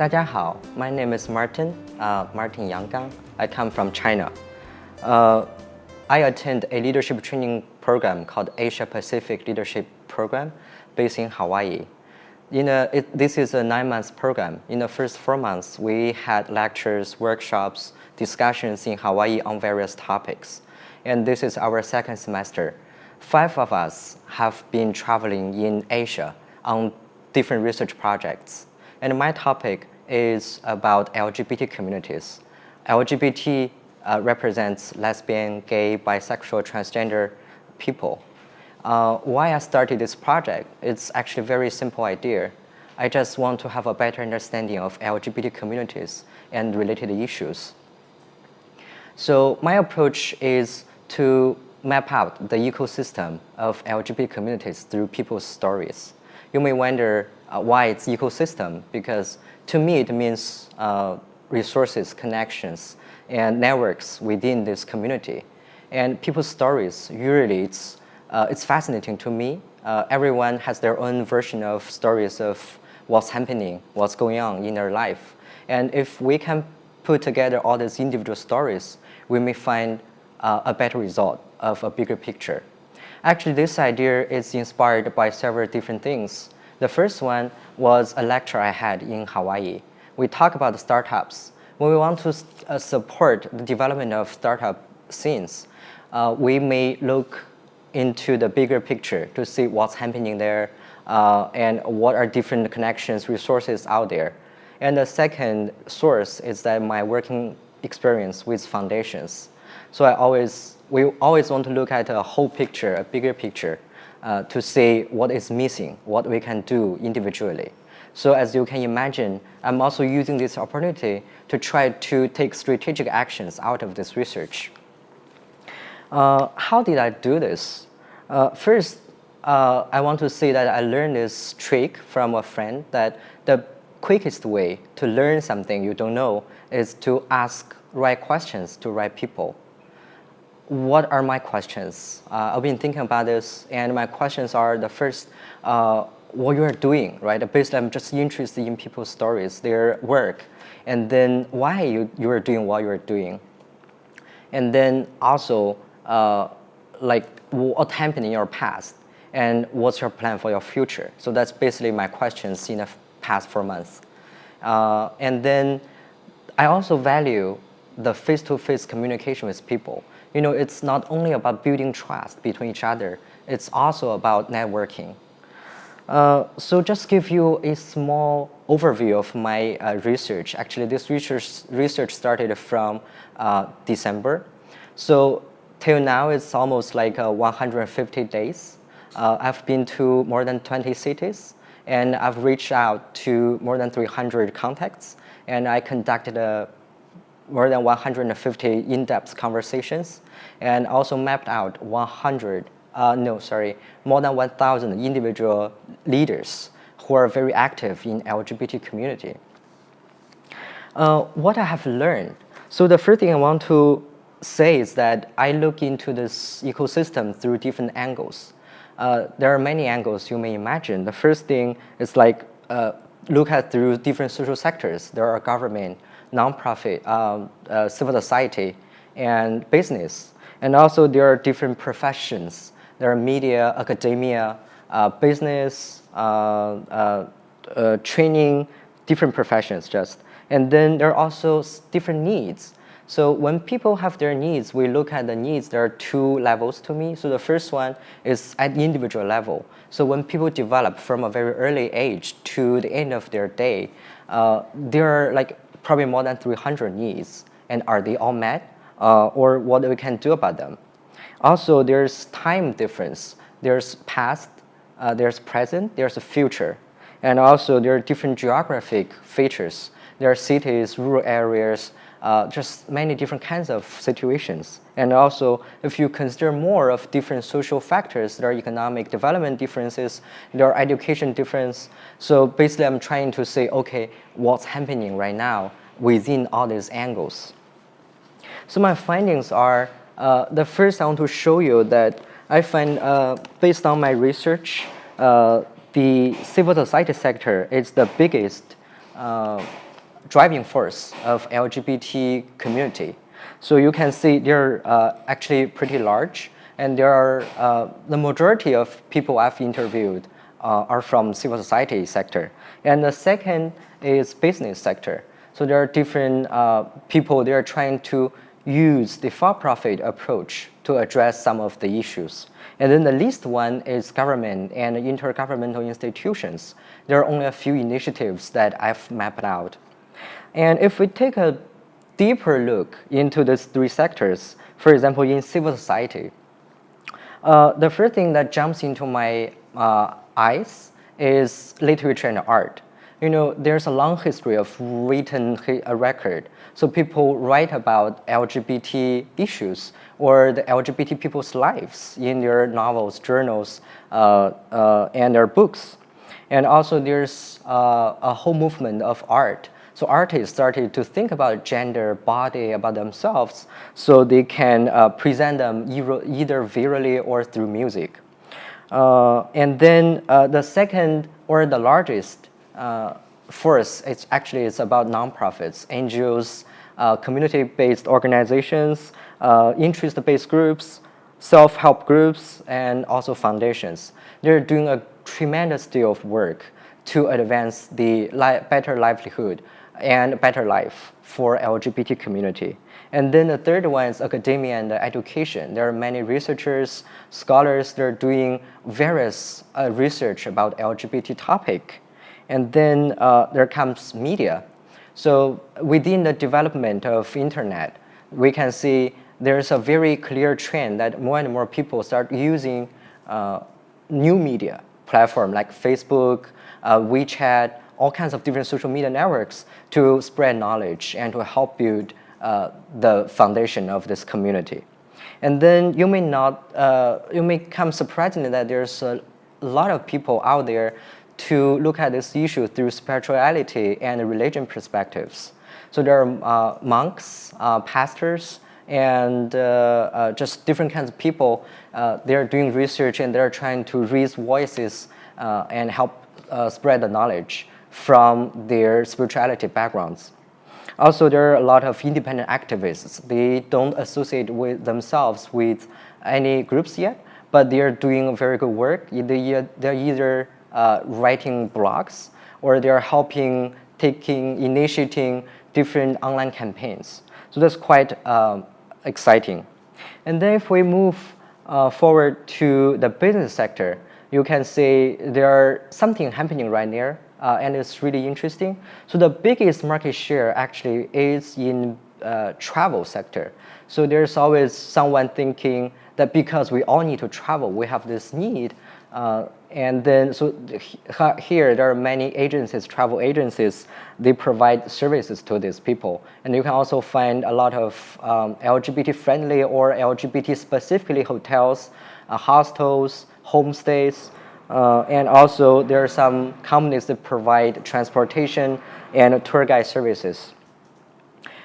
大家好, my name is Martin, Martin Yanggang. I come from China. I attend a leadership training program called Asia Pacific Leadership Program based in Hawaii. This is a 9-month program. In the first 4 months, we had lectures, workshops, discussions in Hawaii on various topics. And this is our second semester. 5 of us have been traveling in Asia on different research projects. And my topic is about LGBT communities. LGBT represents lesbian, gay, bisexual, transgender people. Why I started this project, it's actually a very simple idea. I just want to have a better understanding of LGBT communities and related issues. So my approach is to map out the ecosystem of LGBT communities through people's stories. You may wonder why it's ecosystem, because to me it means resources, connections, and networks within this community. And people's stories, usually it's fascinating to me. Everyone has their own version of stories of what's happening, what's going on in their life. And if we can put together all these individual stories, we may find a better result of a bigger picture. Actually, this idea is inspired by several different things. The first one was a lecture I had in Hawaii. We talk about startups. When we want to support the development of startup scenes, we may look into the bigger picture to see what's happening there and what are different connections, resources out there. And the second source is that my working experience with foundations. So we always want to look at a whole picture, a bigger picture, to see what is missing, what we can do individually. So as you can imagine, I'm also using this opportunity to try to take strategic actions out of this research. How did I do this? First, I want to say that I learned this trick from a friend, that the quickest way to learn something you don't know is to ask right questions to right people. What are my questions? I've been thinking about this, and my questions are the first, what you are doing, right? Basically, I'm just interested in people's stories, their work, and then why you are doing what you are doing. And then also, like what happened in your past, and what's your plan for your future? So that's basically my questions in the past 4 months. And then I also value the face-to-face communication with people. It's not only about building trust between each other, it's also about networking. So just give you a small overview of my research. Actually, this research started from December. So till now, it's almost like 150 days. I've been to more than 20 cities, and I've reached out to more than 300 contacts, and I conducted more than 150 in-depth conversations, and also mapped out more than 1,000 individual leaders who are very active in LGBT community. What I have learned. So the first thing I want to say is that I look into this ecosystem through different angles. There are many angles you may imagine. The first thing is like look at through different social sectors. There are government, nonprofit, civil society, and business. And also there are different professions. There are media, academia, business, training, different professions just. And then there are also different needs. So when people have their needs, we look at the needs. There are 2 levels to me. So the first one is at the individual level. So when people develop from a very early age to the end of their day, there are like probably more than 300 needs. And are they all met? Or what we can do about them? Also, there's time difference. There's past, there's present, there's a future. And also there are different geographic features. There are cities, rural areas, just many different kinds of situations. And also, if you consider more of different social factors, there are economic development differences, there are education differences. So basically, I'm trying to say, okay, what's happening right now within all these angles? So my findings are, the first I want to show you that I find, based on my research, the civil society sector is the biggest driving force of LGBT community. So you can see they're actually pretty large, and there are the majority of people I've interviewed are from civil society sector. And the second is business sector. So there are different people, they're trying to use the for-profit approach to address some of the issues. And then the least one is government and intergovernmental institutions. There are only a few initiatives that I've mapped out. And if we take a deeper look into these three sectors, for example, in civil society, the first thing that jumps into my eyes is literature and art. You know, there's a long history of written record. So people write about LGBT issues or the LGBT people's lives in their novels, journals, and their books. And also there's a whole movement of art. So artists started to think about gender, body, about themselves, so they can present them either visually or through music. And then the second or the largest force, it's about nonprofits, NGOs, community-based organizations, interest-based groups, self-help groups, and also foundations. They're doing a tremendous deal of work to advance the better livelihood and better life for LGBT community. And then the third one is academia and education. There are many researchers, scholars, they're doing various research about LGBT topic. And then there comes media. So within the development of internet, we can see there's a very clear trend that more and more people start using new media platform like Facebook, WeChat, all kinds of different social media networks to spread knowledge and to help build the foundation of this community. And then you may come surprisingly that there's a lot of people out there to look at this issue through spirituality and religion perspectives. So there are monks, pastors, and just different kinds of people. They're doing research and they're trying to raise voices and help spread the knowledge from their spirituality backgrounds. Also, there are a lot of independent activists. They don't associate with themselves with any groups yet, but they're doing very good work. They're either writing blogs or they're initiating different online campaigns. So that's quite exciting. And then if we move forward to the business sector, you can see there's something happening right there, and it's really interesting. So the biggest market share actually is in travel sector. So there's always someone thinking that because we all need to travel, we have this need. And then, so here there are many agencies, travel agencies, they provide services to these people. And you can also find a lot of LGBT-friendly or LGBT-specifically hotels, hostels, homestays, and also there are some companies that provide transportation and tour guide services.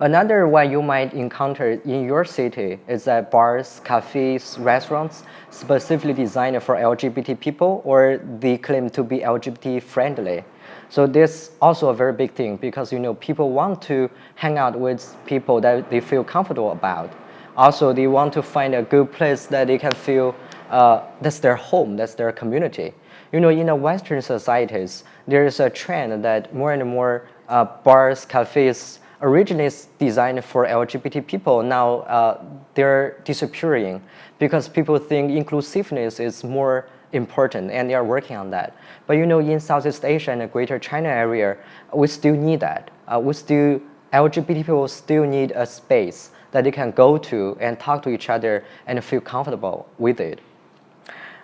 Another one you might encounter in your city is that bars, cafes, restaurants specifically designed for LGBT people, or they claim to be LGBT friendly. So this also a very big thing because people want to hang out with people that they feel comfortable about. Also, they want to find a good place that they can feel that's their home, that's their community. In the Western societies, there is a trend that more and more bars, cafes, originally designed for LGBT people, now they're disappearing because people think inclusiveness is more important and they are working on that. But in Southeast Asia and the Greater China area, we still need that. LGBT people still need a space that they can go to and talk to each other and feel comfortable with it.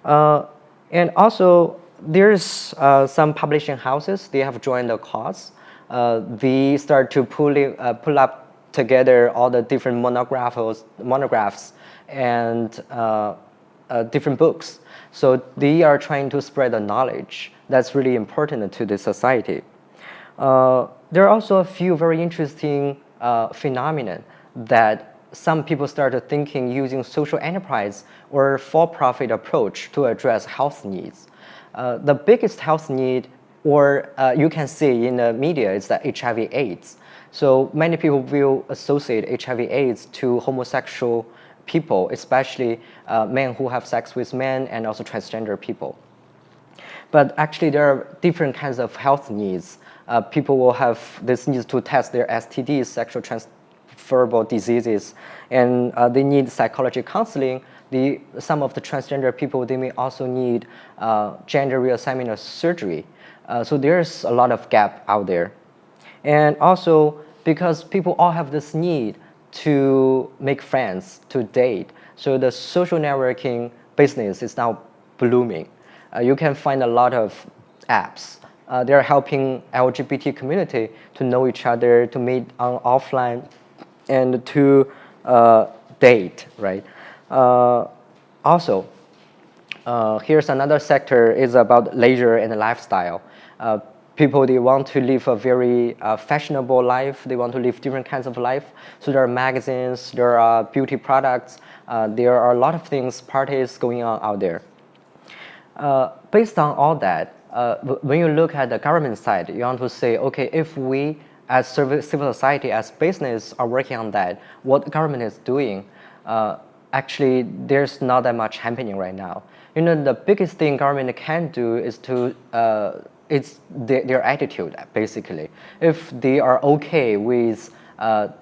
And also, there's some publishing houses, they have joined the cause. They start to pull up together all the different monographs and different books. So they are trying to spread the knowledge that's really important to the society. There are also a few very interesting phenomena that some people started thinking using social enterprise or for-profit approach to address health needs. The biggest health need Or you can see in the media, it's the HIV/AIDS. So many people will associate HIV/AIDS to homosexual people, especially men who have sex with men and also transgender people. But actually, there are different kinds of health needs. People will have this need to test their STDs, sexual transferable diseases, and they need psychology counseling. Some of the transgender people, they may also need gender reassignment or surgery. So there's a lot of gap out there. And also, because people all have this need to make friends, to date, so the social networking business is now blooming. You can find a lot of apps. They're helping LGBT community to know each other, to meet on offline, and to date, right? Also, here's another sector is about leisure and lifestyle. People, they want to live a very fashionable life. They want to live different kinds of life. So there are magazines, there are beauty products. There are a lot of things, parties going on out there. Based on all that, when you look at the government side, you want to say, okay, if we as civil society, as business are working on that, what the government is doing, actually there's not that much happening right now. The biggest thing government can do is to it's their attitude, basically. If they are okay with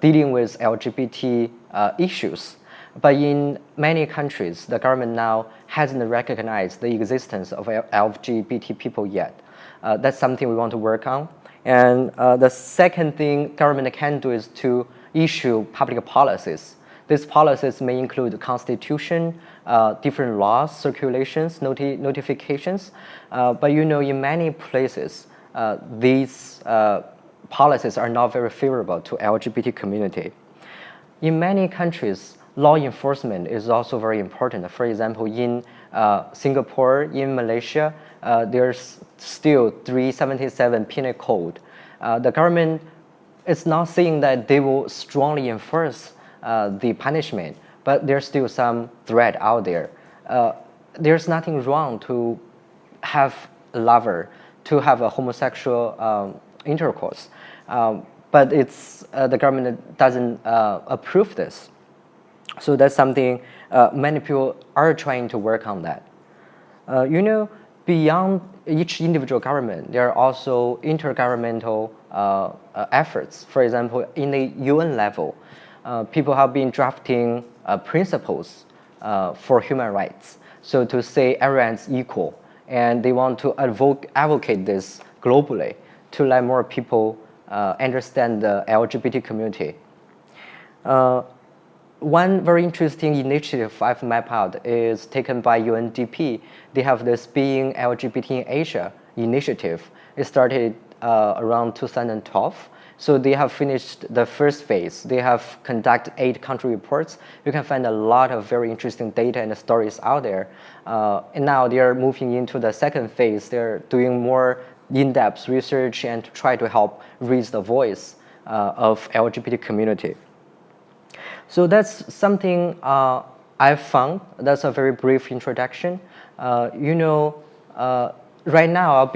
dealing with LGBT issues. But in many countries, the government now hasn't recognized the existence of LGBT people yet. That's something we want to work on. And the second thing government can do is to issue public policies. These policies may include the constitution, different laws, circulations, notifications. But in many places, these policies are not very favorable to LGBT community. In many countries, law enforcement is also very important. For example, in Singapore, in Malaysia, there's still 377 penal code. The government is not saying that they will strongly enforce the punishment, but there's still some threat out there. There's nothing wrong to have a lover, to have a homosexual intercourse, but it's the government doesn't approve this. So that's something many people are trying to work on that. Beyond each individual government, there are also intergovernmental efforts. For example, in the UN level, people have been drafting principles for human rights. So to say everyone's equal, and they want to advocate this globally to let more people understand the LGBT community. One very interesting initiative I've mapped out is taken by UNDP. They have this Being LGBT in Asia initiative. It started around 2012. So they have finished the first phase. They have conducted 8 country reports. You can find a lot of very interesting data and stories out there. And now they are moving into the second phase. They're doing more in-depth research and to try to help raise the voice of LGBT community. So that's something I've found. That's a very brief introduction. Right now,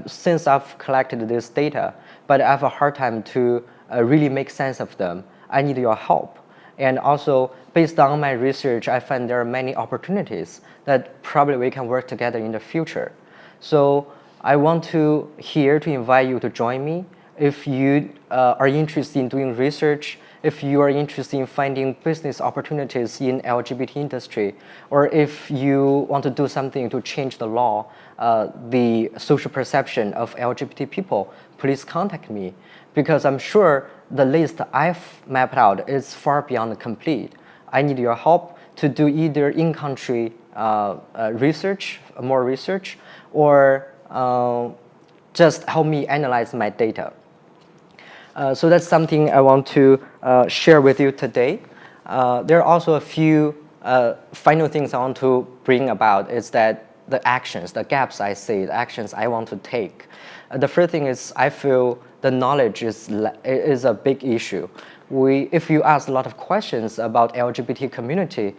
since I've collected this data, but I have a hard time to really make sense of them. I need your help. And also, based on my research, I find there are many opportunities that probably we can work together in the future. So I want to invite you to join me. If you are interested in doing research, if you are interested in finding business opportunities in LGBT industry, or if you want to do something to change the law, the social perception of LGBT people, please contact me, because I'm sure the list I've mapped out is far beyond complete. I need your help to do either in-country research, more research, or just help me analyze my data. So that's something I want to share with you today. There are also a few final things I want to bring about is that the actions, the gaps I see, the actions I want to take. The first thing is I feel the knowledge is a big issue. If you ask a lot of questions about LGBT community,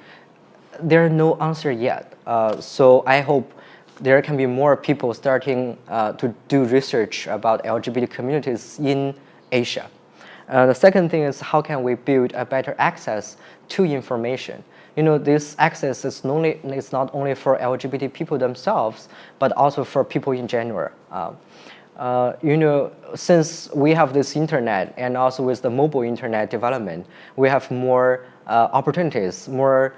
there are no answer yet. So I hope there can be more people starting to do research about LGBT communities in Asia. The second thing is how can we build a better access to information? This access is not only for LGBT people themselves, but also for people in general. Since we have this internet and also with the mobile internet development, we have more opportunities, more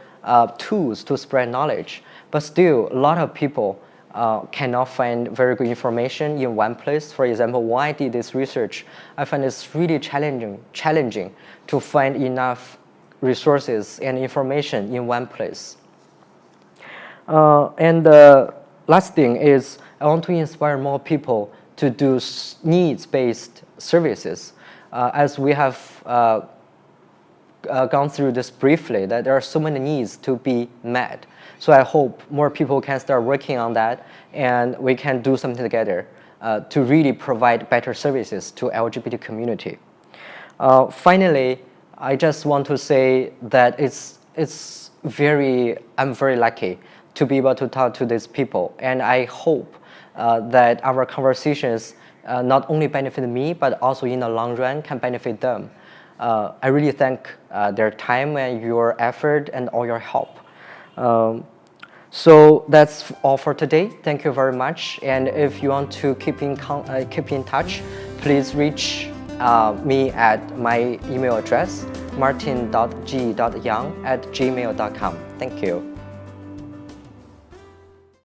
tools to spread knowledge. But still, a lot of people cannot find very good information in one place. For example, when I did this research, I found it's really challenging to find enough resources and information in one place. And the last thing is I want to inspire more people to do needs-based services. As we have gone through this briefly, that there are so many needs to be met. So I hope more people can start working on that, and we can do something together to really provide better services to LGBT community. Finally, I just want to say that I'm very lucky to be able to talk to these people, and I hope that our conversations not only benefit me, but also in the long run can benefit them. I really thank their time and your effort and all your help. So that's all for today. Thank you very much. And if you want to keep in touch, please reach me at my email address, martin.g.yang@gmail.com. Thank you.